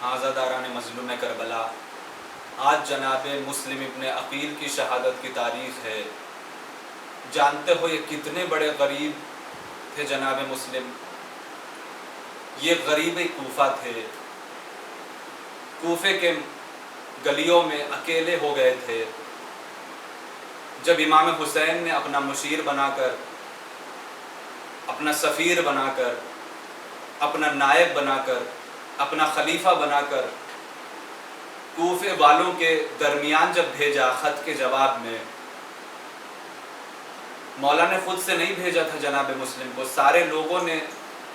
عزاداران مظلوم کربلا، آج جناب مسلم ابن عقیل کی شہادت کی تاریخ ہے۔ جانتے ہو یہ کتنے بڑے غریب تھے جناب مسلم؟ یہ غریب کوفہ تھے، کوفے کے گلیوں میں اکیلے ہو گئے تھے۔ جب امام حسین نے اپنا مشیر بنا کر، اپنا سفیر بنا کر، اپنا نائب بنا کر، اپنا خلیفہ بنا کر کوفے والوں کے درمیان جب بھیجا خط کے جواب میں، مولا نے خود سے نہیں بھیجا تھا جناب مسلم کو، سارے لوگوں نے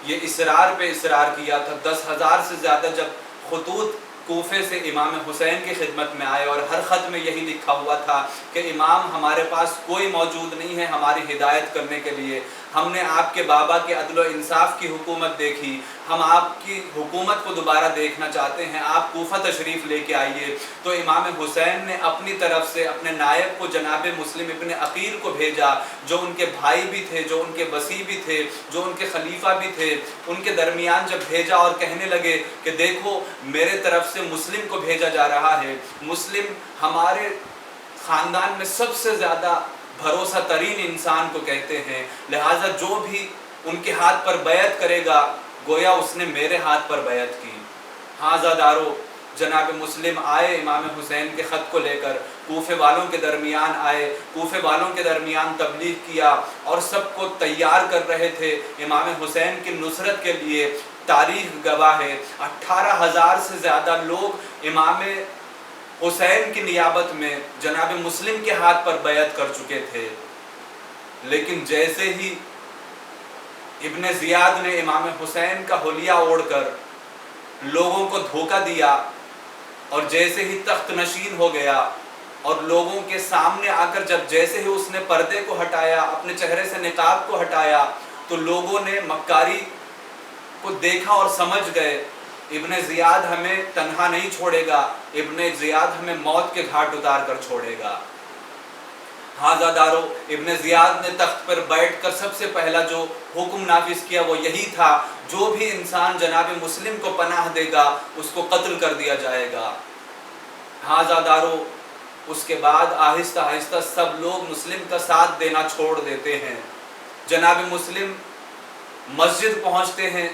یہ اصرار پہ اصرار کیا تھا۔ 10,000 سے زیادہ جب خطوط کوفے سے امام حسین کی خدمت میں آئے، اور ہر خط میں یہی لکھا ہوا تھا کہ امام ہمارے پاس کوئی موجود نہیں ہے ہماری ہدایت کرنے کے لیے، ہم نے آپ کے بابا کے عدل و انصاف کی حکومت دیکھی، ہم آپ کی حکومت کو دوبارہ دیکھنا چاہتے ہیں، آپ کوفہ تشریف لے کے آئیے۔ تو امام حسین نے اپنی طرف سے اپنے نائب کو جناب مسلم ابن عقیل کو بھیجا، جو ان کے بھائی بھی تھے، جو ان کے وصی بھی تھے، جو ان کے خلیفہ بھی تھے۔ ان کے درمیان جب بھیجا اور کہنے لگے کہ دیکھو میرے طرف سے مسلم کو بھیجا جا رہا ہے، مسلم ہمارے خاندان میں سب سے زیادہ بھروسہ ترین انسان کو کہتے ہیں، لہٰذا جو بھی ان کے ہاتھ پر بیعت کرے گا گویا اس نے میرے ہاتھ پر بیعت کی۔ ہاں عزادارو، جناب مسلم آئے امام حسین کے خط کو لے کر، کوفے والوں کے درمیان آئے، کوفے والوں کے درمیان تبلیغ کیا اور سب کو تیار کر رہے تھے امام حسین کی نصرت کے لیے۔ تاریخ گواہ ہے 18,000 سے زیادہ لوگ امام حسین کی نیابت میں جناب مسلم کے ہاتھ پر بیعت کر چکے تھے، لیکن جیسے ہی ابن زیاد نے امام حسین کا حلیہ اوڑھ کر لوگوں کو دھوکہ دیا، اور جیسے ہی تخت نشین ہو گیا اور لوگوں کے سامنے آ کر جیسے ہی اس نے پردے کو ہٹایا، اپنے چہرے سے نقاب کو ہٹایا، تو لوگوں نے مکاری کو دیکھا اور سمجھ گئے ابن زیاد ہمیں تنہا نہیں چھوڑے گا، ابن زیاد ہمیں موت کے گھاٹ اتار کر چھوڑے گا۔ ہاں عزادارو، ابن زیاد نے تخت پر بیٹھ کر سب سے پہلا جو حکم نافذ کیا وہ یہی تھا، جو بھی انسان جناب مسلم کو پناہ دے گا اس کو قتل کر دیا جائے گا۔ ہاں عزادارو، اس کے بعد آہستہ آہستہ سب لوگ مسلم کا ساتھ دینا چھوڑ دیتے ہیں۔ جناب مسلم مسجد پہنچتے ہیں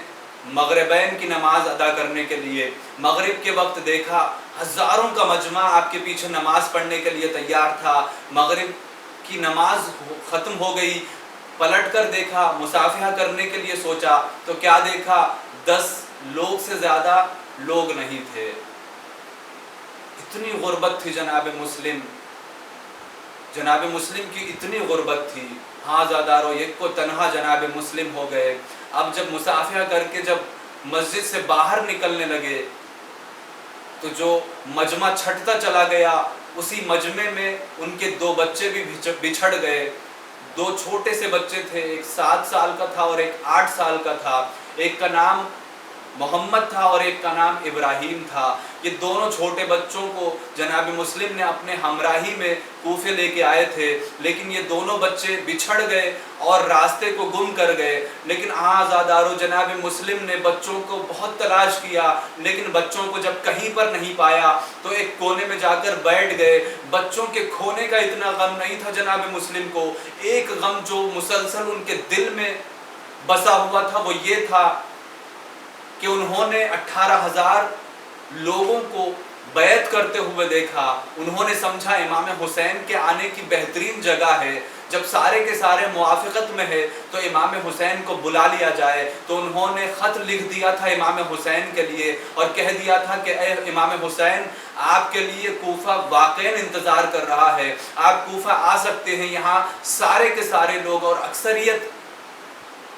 مغربین کی نماز ادا کرنے کے لیے۔ مغرب کے وقت دیکھا ہزاروں کا مجمع آپ کے پیچھے نماز پڑھنے کے لیے تیار تھا۔ مغرب کی نماز ختم ہو گئی، پلٹ کر دیکھا، مصافحہ کرنے کے لیے سوچا تو کیا دیکھا؟ 10 لوگ سے زیادہ لوگ نہیں تھے۔ اتنی غربت تھی جناب مسلم کی اتنی غربت تھی۔ ہاں عزادارو، ایک کو تنہا جناب مسلم ہو گئے۔ اب جب مصافحہ کر کے جب مسجد سے باہر نکلنے لگے تو جو مجمع چھٹتا چلا گیا، اسی مجمع میں ان کے 2 بچے بھی بچھڑ گئے۔ 2 چھوٹے سے بچے تھے، ایک 7 سال کا تھا اور ایک 8 سال کا تھا، ایک کا نام محمد تھا اور ایک کا نام ابراہیم تھا۔ یہ دونوں چھوٹے بچوں کو جناب مسلم نے اپنے ہمراہی میں کوفے لے کے آئے تھے، لیکن یہ دونوں بچے بچھڑ گئے اور راستے کو گم کر گئے۔ لیکن عزادارو، جناب مسلم نے بچوں کو بہت تلاش کیا، لیکن بچوں کو جب کہیں پر نہیں پایا تو ایک کونے میں جا کر بیٹھ گئے۔ بچوں کے کھونے کا اتنا غم نہیں تھا جناب مسلم کو، ایک غم جو مسلسل ان کے دل میں بسا ہوا تھا وہ یہ تھا کہ انہوں نے 18,000 لوگوں کو بیعت کرتے ہوئے دیکھا۔ انہوں نے سمجھا امام حسین کے آنے کی بہترین جگہ ہے، جب سارے کے سارے موافقت میں ہے تو امام حسین کو بلا لیا جائے۔ تو انہوں نے خط لکھ دیا تھا امام حسین کے لیے اور کہہ دیا تھا کہ اے امام حسین، آپ کے لیے کوفہ واقعاً انتظار کر رہا ہے، آپ کوفہ آ سکتے ہیں، یہاں سارے کے سارے لوگ اور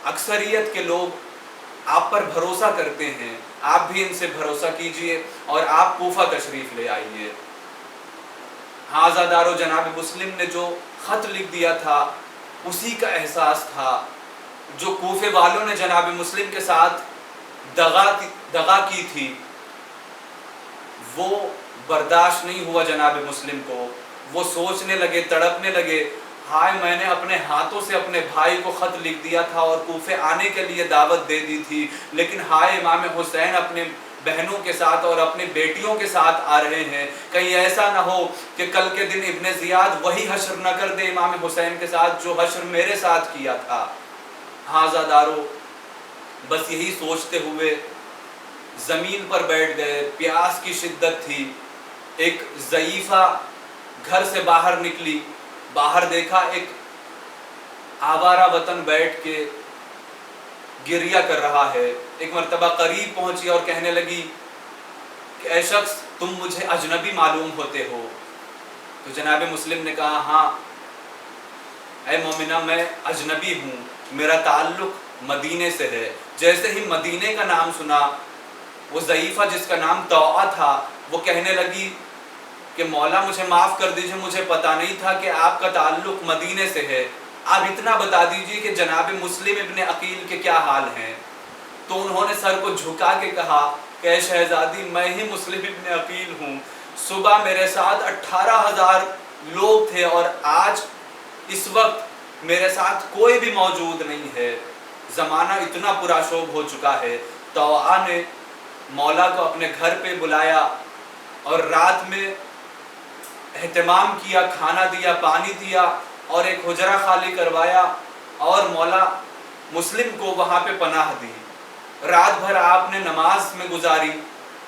اکثریت کے لوگ آپ پر بھروسہ کرتے ہیں، آپ بھی ان سے بھروسہ کیجئے اور آپ کوفہ تشریف لے آئیے۔ ہاں عزادارو، جناب مسلم نے جو خط لکھ دیا تھا اسی کا احساس تھا جو کوفے والوں نے جناب مسلم کے ساتھ دغا کی تھی، وہ برداشت نہیں ہوا جناب مسلم کو۔ وہ سوچنے لگے، تڑپنے لگے، ہائے میں نے اپنے ہاتھوں سے اپنے بھائی کو خط لکھ دیا تھا اور کوفے آنے کے لیے دعوت دے دی تھی، لیکن ہائے امام حسین اپنے بہنوں کے ساتھ اور اپنی بیٹیوں کے ساتھ آ رہے ہیں، کہیں ایسا نہ ہو کہ کل کے دن ابن زیاد وہی حشر نہ کر دے امام حسین کے ساتھ جو حشر میرے ساتھ کیا تھا۔ حاضہ دارو بس یہی سوچتے ہوئے زمین پر بیٹھ گئے، پیاس کی شدت تھی۔ ایک ضعیفہ گھر سے باہر نکلی، باہر دیکھا ایک آوارہ وطن بیٹھ کے گریہ کر رہا ہے۔ ایک مرتبہ قریب پہنچی اور کہنے لگی کہ اے شخص تم مجھے اجنبی معلوم ہوتے ہو؟ تو جناب مسلم نے کہا ہاں اے مومنہ میں اجنبی ہوں، میرا تعلق مدینے سے ہے۔ جیسے ہی مدینے کا نام سنا، وہ ضعیفہ جس کا نام توعہ تھا وہ کہنے لگی کہ مولا مجھے معاف کر دیجئے، مجھے پتا نہیں تھا کہ آپ کا تعلق مدینے سے ہے، آپ اتنا بتا دیجئے کہ جناب مسلم ابن عقیل کے کیا حال ہیں۔ تو انہوں نے سر کو جھکا کے کہا کہ اے شہزادی میں ہی مسلم ابن عقیل ہوں، صبح میرے ساتھ 18,000 لوگ تھے اور آج اس وقت میرے ساتھ کوئی بھی موجود نہیں ہے، زمانہ اتنا پرآشوب ہو چکا ہے۔ توعہ نے مولا کو اپنے گھر پہ بلایا اور رات میں اہتمام کیا، کھانا دیا، پانی دیا اور ایک حجرہ خالی کروایا اور مولا مسلم کو وہاں پہ پناہ دی۔ رات بھر آپ نے نماز میں گزاری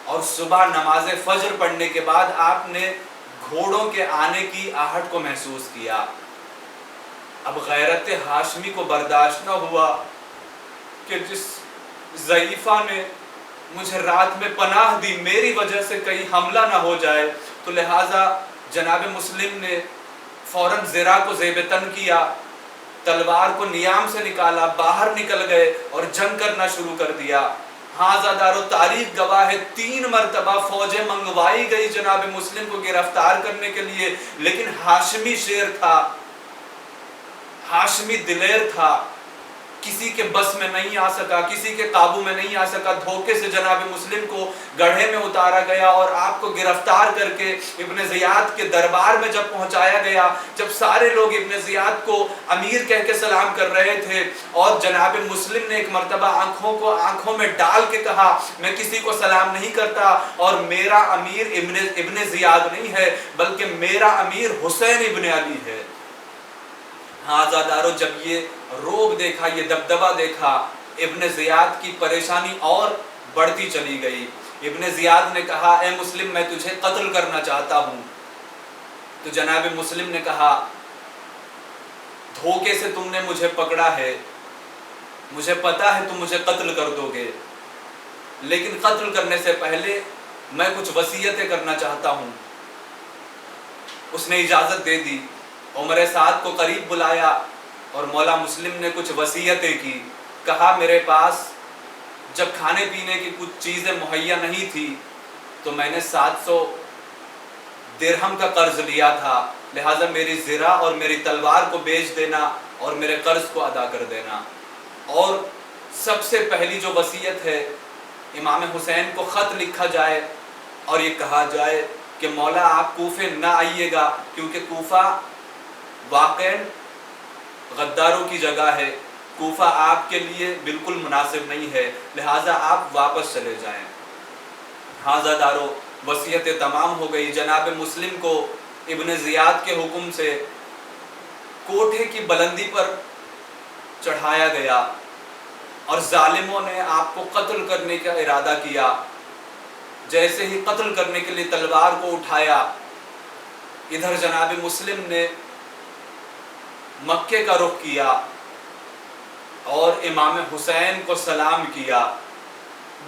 اور صبح نماز فجر پڑھنے کے بعد آپ نے گھوڑوں کے آنے کی آہٹ کو محسوس کیا۔ اب غیرت ہاشمی کو برداشت نہ ہوا کہ جس ضعیفہ نے مجھے رات میں پناہ دی میری وجہ سے کہیں حملہ نہ ہو جائے، تو لہٰذا جناب مسلم نے فوراً زرہ کو زیب تن کیا، تلوار کو نیام سے نکالا، باہر نکل گئے اور جنگ کرنا شروع کر دیا۔ حاضہ دارو تاریخ گواہ ہے 3 مرتبہ فوجیں منگوائی گئی جناب مسلم کو گرفتار کرنے کے لیے، لیکن ہاشمی شیر تھا، ہاشمی دلیر تھا، کسی کے بس میں نہیں آ سکا، کسی کے قابو میں نہیں آ سکا۔ دھوکے سے جناب مسلم کو گڑھے میں اتارا گیا اور آپ کو گرفتار کر کے ابن زیاد کے دربار میں جب پہنچایا گیا، جب سارے لوگ ابن زیاد کو امیر کہہ کے سلام کر رہے تھے اور جناب مسلم نے ایک مرتبہ آنکھوں کو آنکھوں میں ڈال کے کہا میں کسی کو سلام نہیں کرتا اور میرا امیر ابن زیاد نہیں ہے بلکہ میرا امیر حسین ابن علی ہے۔ حاضہ دارو جب یہ روب دیکھا، یہ دبدبہ دیکھا، ابن زیاد کی پریشانی اور بڑھتی چلی گئی۔ ابن زیاد نے کہا اے مسلم میں تجھے قتل کرنا چاہتا ہوں۔ تو جناب مسلم نے کہا دھوکے سے تم نے مجھے پکڑا ہے، مجھے پتا ہے تم مجھے قتل کر دو گے، لیکن قتل کرنے سے پہلے میں کچھ وصیتیں کرنا چاہتا ہوں۔ اس نے اجازت دے دی، عمر سعد کو قریب بلایا اور مولا مسلم نے کچھ وصیتیں کی۔ کہا میرے پاس جب کھانے پینے کی کچھ چیزیں مہیا نہیں تھی تو میں نے 700 درہم کا قرض لیا تھا، لہٰذا میری زرہ اور میری تلوار کو بیچ دینا اور میرے قرض کو ادا کر دینا۔ اور سب سے پہلی جو وصیت ہے، امام حسین کو خط لکھا جائے اور یہ کہا جائے کہ مولا آپ کوفے نہ آئیے گا کیونکہ کوفہ واقعاً غداروں کی جگہ ہے، کوفہ آپ کے لیے بالکل مناسب نہیں ہے، لہٰذا آپ واپس چلے جائیں۔ حاضہ دارو وصیتیں تمام ہو گئی۔ جناب مسلم کو ابن زیاد کے حکم سے کوٹھے کی بلندی پر چڑھایا گیا اور ظالموں نے آپ کو قتل کرنے کا ارادہ کیا۔ جیسے ہی قتل کرنے کے لیے تلوار کو اٹھایا، ادھر جناب مسلم نے مکے کا رخ کیا اور امام حسین کو سلام کیا۔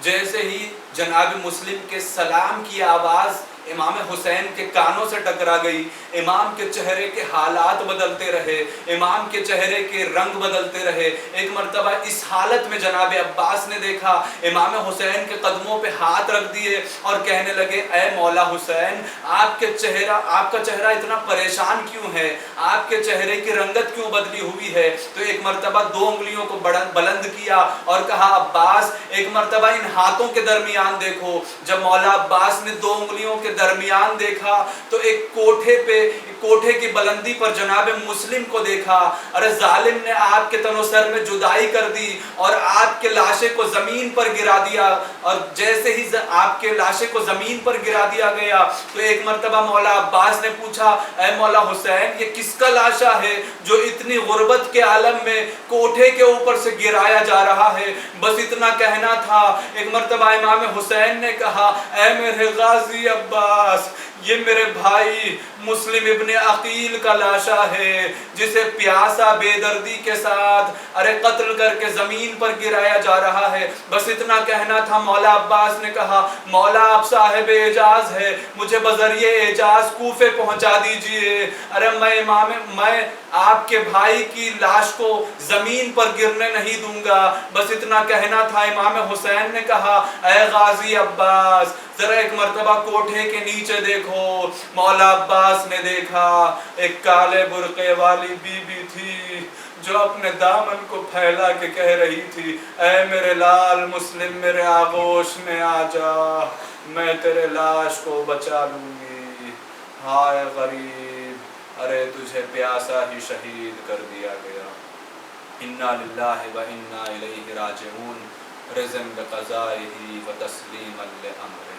جیسے ہی جناب مسلم کے سلام کی آواز امام حسین کے کانوں سے ٹکرا گئی، امام کے چہرے کے حالات بدلتے رہے، امام کے چہرے کے رنگ بدلتے رہے۔ ایک مرتبہ اس حالت میں جناب عباس نے دیکھا، امام حسین کے قدموں پہ ہاتھ رکھ دیے اور کہنے لگے اے مولا حسین آپ کا چہرہ اتنا پریشان کیوں ہے، آپ کے چہرے کی رنگت کیوں بدلی ہوئی ہے؟ تو ایک مرتبہ 2 انگلیوں کو بلند کیا اور کہا عباس ایک مرتبہ ان ہاتھوں کے درمیان دیکھو۔ جب مولا عباس نے 2 انگلیوں کے درمیان دیکھا تو ایک کوٹھے کی بلندی پر جناب مسلم کو دیکھا. ارے ظالم نے آپ کے تن و سر میں جدائی کر دی اور آپ کے لاشے کو زمین پر گرا دیا, اور جیسے ہی آپ کے لاشے کو زمین پر گرا دیا گیا تو ایک مرتبہ مولا عباس نے پوچھا, اے مولا حسین یہ کس کا لاشا ہے جو اتنی غربت کے عالم میں کوٹھے کے اوپر سے گرایا جا رہا ہے؟ بس اتنا کہنا تھا. ایک مرتبہ امام حسین نے کہا, اے میرے غازی عباس, یہ میرے بھائی مسلم ابن عقیل کا لاشا ہے جسے پیاسا بے دردی کے ساتھ ارے قتل کر کے زمین پر گرایا جا رہا ہے. بس اتنا کہنا تھا. مولا عباس نے کہا, مولا آپ صاحب اعجاز ہے, مجھے بذریعہ اعجاز کوفے پہنچا دیجئے. ارے میں آپ کے بھائی کی لاش کو زمین پر گرنے نہیں دوں گا. بس اتنا کہنا تھا. امام حسین نے کہا, اے غازی عباس ذرا ایک مرتبہ کوٹھے کے نیچے دیکھو. مولا عباس نے دیکھا, ایک کالے برقعے والی بی بی تھی جو اپنے دامن کو پھیلا کے کہہ رہی تھی, اے میرے لال مسلم میرے آغوش میں آ جا, میں تیرے لاش کو بچا لوں گی. ہائے غریب, ارے تجھے پیاسا ہی شہید کر دیا گیا. انا للہ و انا الیہ راجعون, رضا بقضائہ و تسلیما لامرہ.